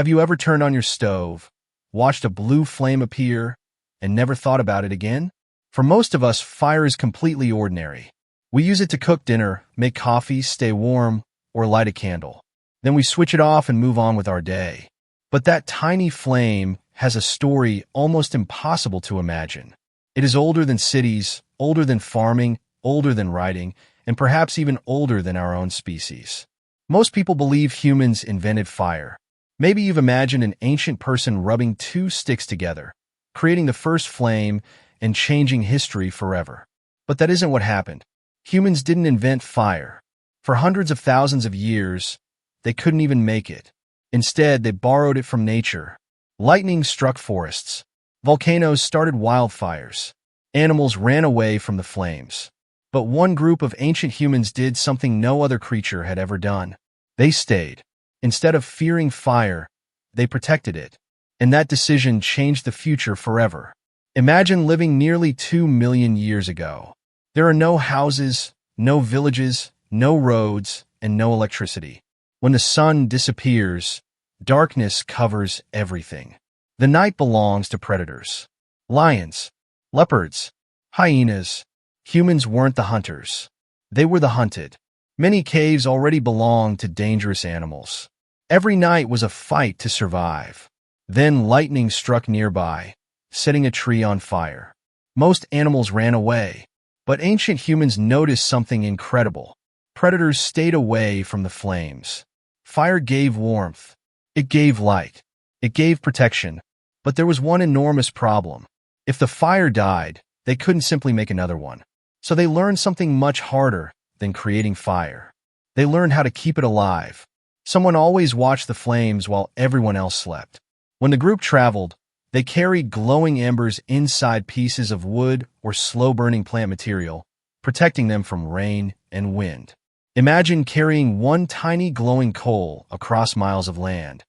Have you ever turned on your stove, watched a blue flame appear, and never thought about it again? For most of us, fire is completely ordinary. We use it to cook dinner, make coffee, stay warm, or light a candle. Then we switch it off and move on with our day. But that tiny flame has a story almost impossible to imagine. It is older than cities, older than farming, older than writing, and perhaps even older than our own species. Most people believe humans invented fire. Maybe you've imagined an ancient person rubbing two sticks together, creating the first flame and changing history forever. But that isn't what happened. Humans didn't invent fire. For hundreds of thousands of years, they couldn't even make it. Instead, they borrowed it from nature. Lightning struck forests. Volcanoes started wildfires. Animals ran away from the flames. But one group of ancient humans did something no other creature had ever done. They stayed. Instead of fearing fire, they protected it. And that decision changed the future forever. Imagine living nearly 2 million years ago. There are no houses, no villages, no roads, and no electricity. When the sun disappears, darkness covers everything. The night belongs to predators. Lions, leopards, hyenas. Humans weren't the hunters. They were the hunted. Many caves already belonged to dangerous animals. Every night was a fight to survive. Then lightning struck nearby, setting a tree on fire. Most animals ran away, but ancient humans noticed something incredible. Predators stayed away from the flames. Fire gave warmth. It gave light. It gave protection. But there was one enormous problem. If the fire died, they couldn't simply make another one. So they learned something much harder than creating fire. They learned how to keep it alive. Someone always watched the flames while everyone else slept. When the group traveled, they carried glowing embers inside pieces of wood or slow-burning plant material, protecting them from rain and wind. Imagine carrying one tiny glowing coal across miles of land,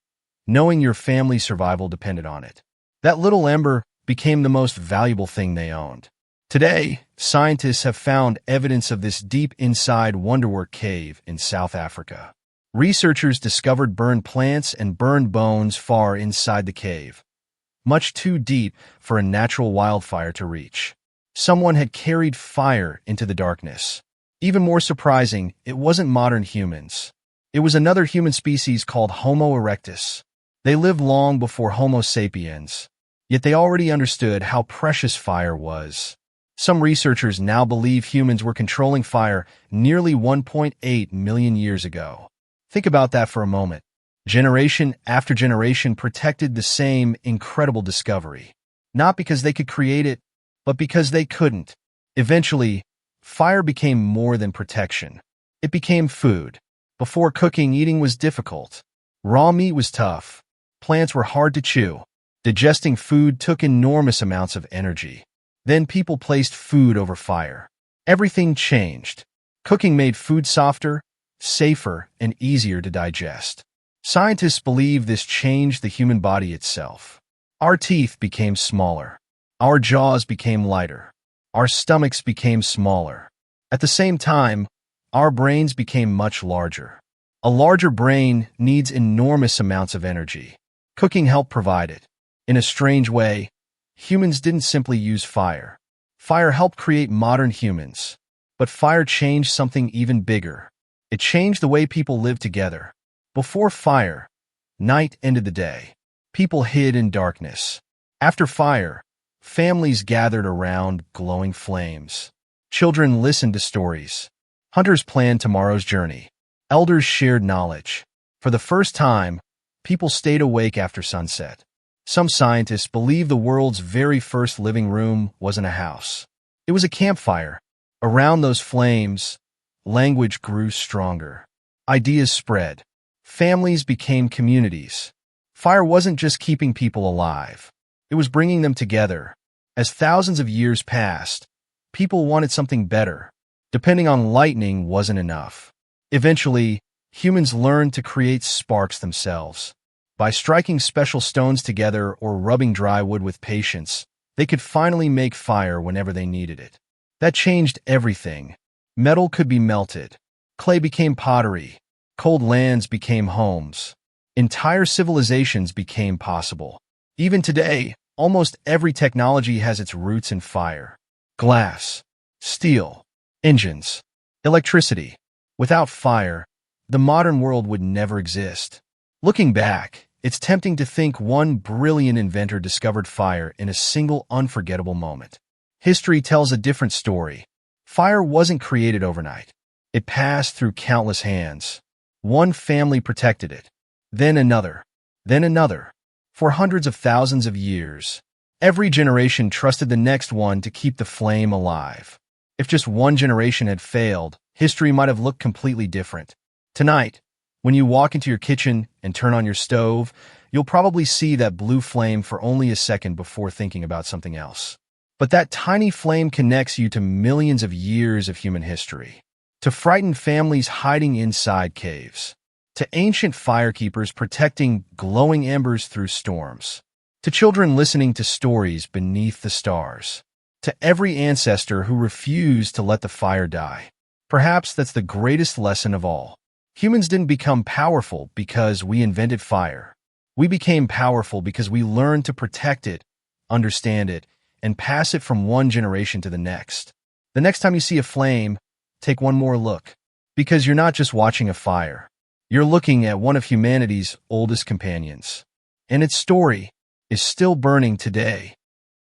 knowing your family's survival depended on it. That little ember became the most valuable thing they owned. Today, scientists have found evidence of this deep inside Wonderwork cave in South Africa. Researchers discovered burned plants and burned bones far inside the cave, much too deep for a natural wildfire to reach. Someone had carried fire into the darkness. Even more surprising, it wasn't modern humans. It was another human species called Homo erectus. They lived long before Homo sapiens, yet they already understood how precious fire was. Some researchers now believe humans were controlling fire nearly 1.8 million years ago. Think about that for a moment. Generation after generation protected the same incredible discovery. Not because they could create it, but because they couldn't. Eventually, fire became more than protection. It became food. Before cooking, eating was difficult. Raw meat was tough. Plants were hard to chew. Digesting food took enormous amounts of energy. Then people placed food over fire. Everything changed. Cooking made food softer, safer, and easier to digest. Scientists believe this changed the human body itself. Our teeth became smaller. Our jaws became lighter. Our stomachs became smaller. At the same time, our brains became much larger. A larger brain needs enormous amounts of energy. Cooking helped provide it. In a strange way, humans didn't simply use fire. Fire helped create modern humans. But fire changed something even bigger. It changed the way people lived together. Before fire, night ended the day. People hid in darkness. After fire, families gathered around glowing flames. Children listened to stories. Hunters planned tomorrow's journey. Elders shared knowledge. For the first time, people stayed awake after sunset. Some scientists believe the world's very first living room wasn't a house. It was a campfire. Around those flames, language grew stronger. Ideas spread. Families became communities. Fire wasn't just keeping people alive. It was bringing them together. As thousands of years passed, people wanted something better. Depending on lightning wasn't enough. Eventually, humans learned to create sparks themselves. By striking special stones together or rubbing dry wood with patience, they could finally make fire whenever they needed it. That changed everything. Metal could be melted. Clay became pottery. Cold lands became homes. Entire civilizations became possible. Even today, almost every technology has its roots in fire. Glass, steel, engines, electricity. Without fire, the modern world would never exist. Looking back, it's tempting to think one brilliant inventor discovered fire in a single unforgettable moment. History tells a different story. Fire wasn't created overnight. It passed through countless hands. One family protected it, then another, then another. For hundreds of thousands of years, every generation trusted the next one to keep the flame alive. If just one generation had failed, history might have looked completely different. Tonight, when you walk into your kitchen and turn on your stove, you'll probably see that blue flame for only a second before thinking about something else. But that tiny flame connects you to millions of years of human history. To frightened families hiding inside caves. To ancient firekeepers protecting glowing embers through storms. To children listening to stories beneath the stars. To every ancestor who refused to let the fire die. Perhaps that's the greatest lesson of all. Humans didn't become powerful because we invented fire. We became powerful because we learned to protect it, understand it, and pass it from one generation to the next. The next time you see a flame, take one more look. Because you're not just watching a fire. You're looking at one of humanity's oldest companions. And its story is still burning today.